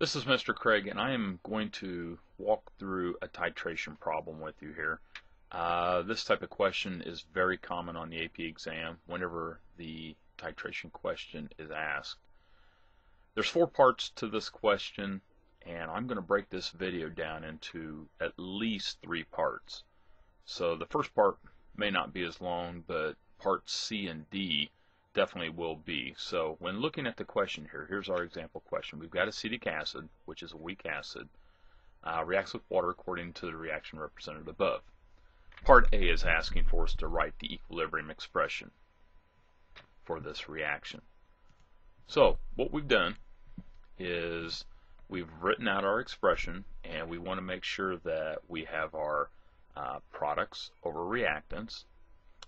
This is Mr. Craig, and I am going to walk through a titration problem with you here. This type of question is very common on the AP exam whenever the titration question is asked. There's 4 parts to this question, and I'm going to break this video down into at least 3 parts. So the first part may not be as long, but parts C and D definitely will be. So when looking at the question here, here's our example question. We've got acetic acid, which is a weak acid, reacts with water according to the reaction represented above. Part A is asking for us to write the equilibrium expression for this reaction. So what we've done is we've written out our expression, and we want to make sure that we have our products over reactants.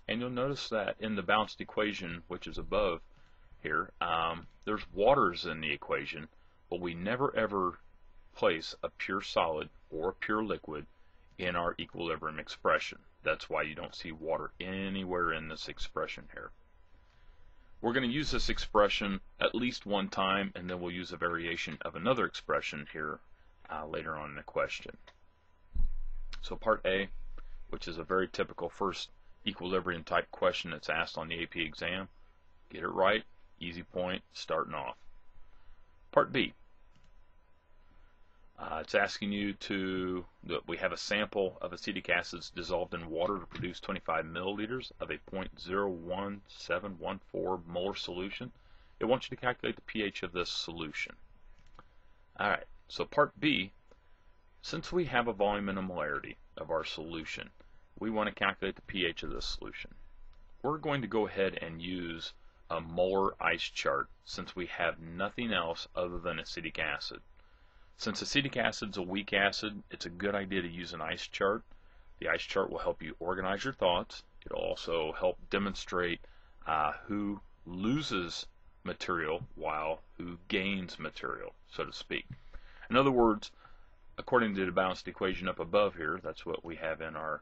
And you'll notice that in the balanced equation, which is above here, there's waters in the equation, but we never ever place a pure solid or a pure liquid in our equilibrium expression. That's why you don't see water anywhere in this expression here. We're going to use this expression at least one time, and then we'll use a variation of another expression here later on in the question. So part A, which is a very typical first equilibrium type question that's asked on the AP exam. Get it right, easy point, starting off. Part B, it's asking you we have a sample of acetic acids dissolved in water to produce 25 milliliters of a 0.01714 molar solution. It wants you to calculate the pH of this solution. Alright, so part B, since we have a volume and a molarity of our solution, we want to calculate the pH of this solution. We're going to go ahead and use a molar ice chart since we have nothing else other than acetic acid. Since acetic acid is a weak acid, it's a good idea to use an ice chart. The ice chart will help you organize your thoughts. It'll also help demonstrate who loses material while who gains material, so to speak. In other words, according to the balanced equation up above here, that's what we have in our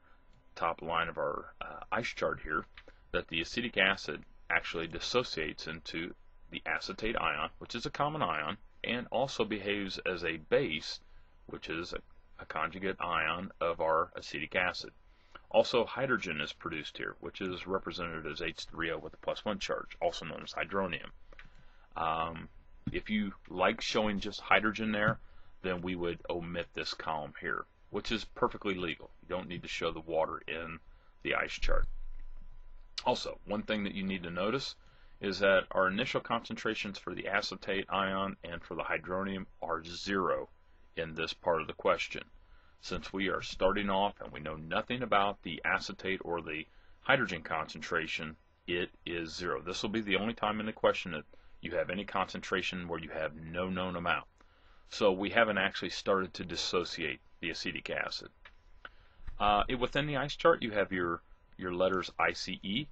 top line of our ice chart here, that the acetic acid actually dissociates into the acetate ion, which is a common ion, and also behaves as a base, which is a conjugate ion of our acetic acid. Also, hydrogen is produced here, which is represented as H3O with a +1 charge, also known as hydronium. If you like showing just hydrogen there, then we would omit this column here, which is perfectly legal. You don't need to show the water in the ice chart. Also, one thing that you need to notice is that our initial concentrations for the acetate ion and for the hydronium are 0 in this part of the question. Since we are starting off and we know nothing about the acetate or the hydrogen concentration, it is 0. This will be the only time in the question that you have any concentration where you have no known amount. So we haven't actually started to dissociate the acetic acid. Within the ice chart, you have your letters ICE.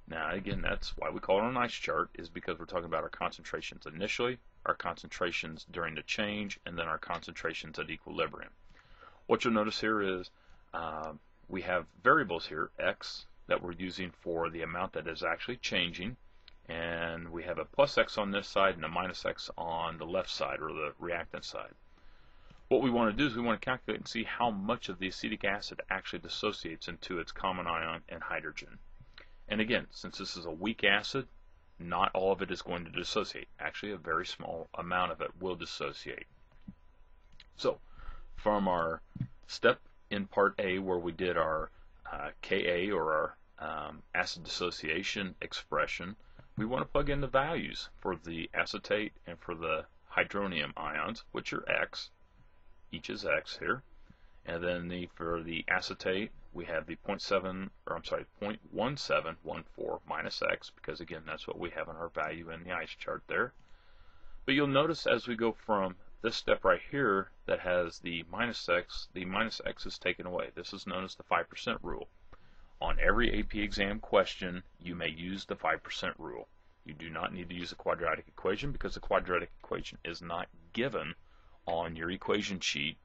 Now, again, that's why we call it an ice chart, is because we're talking about our concentrations initially, our concentrations during the change, and then our concentrations at equilibrium. What you'll notice here is we have variables here, x, that we're using for the amount that is actually changing, and we have a +x on this side and a -x on the left side, or the reactant side. What we want to do is we want to calculate and see how much of the acetic acid actually dissociates into its common ion and hydrogen. And again, since this is a weak acid, not all of it is going to dissociate. Actually, a very small amount of it will dissociate. So, from our step in part A where we did our Ka, or our acid dissociation expression, we want to plug in the values for the acetate and for the hydronium ions, which are x. Each is x here. And then for the acetate, we have the 0.1714 minus x, because again, that's what we have in our value in the ice chart there. But you'll notice as we go from this step right here that has the -x, the -x is taken away. This is known as the 5% rule. On every AP exam question, you may use the 5% rule. You do not need to use a quadratic equation, because the quadratic equation is not given on your equation sheet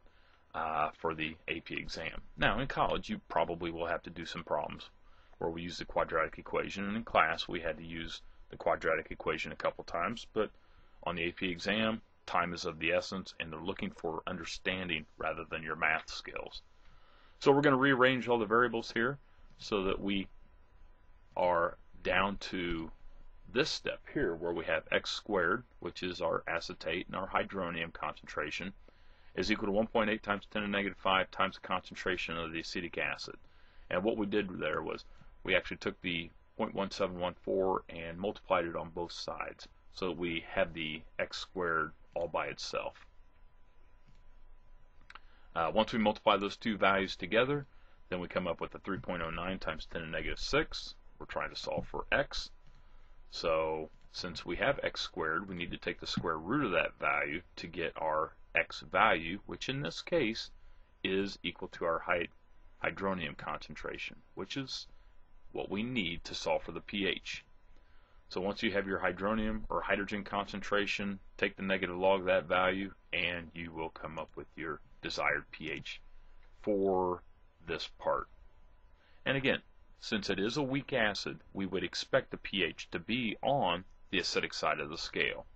for the AP exam. Now, in college, you probably will have to do some problems where we use the quadratic equation, and in class we had to use the quadratic equation a couple times, but on the AP exam, time is of the essence, and they're looking for understanding rather than your math skills. So we're going to rearrange all the variables here so that we are down to this step here where we have x squared, which is our acetate and our hydronium concentration, is equal to 1.8 times 10 to the negative 5 times the concentration of the acetic acid. And what we did there was we actually took the 0.1714 and multiplied it on both sides, so that we have the x squared all by itself. Once we multiply those two values together, then we come up with a 3.09 times 10 to the negative 6. We're trying to solve for x. So since we have x squared, we need to take the square root of that value to get our x value, which in this case is equal to our hydronium concentration, which is what we need to solve for the pH. So once you have your hydronium or hydrogen concentration, take the negative log of that value and you will come up with your desired pH for this part. And again, since it is a weak acid, we would expect the pH to be on the acidic side of the scale.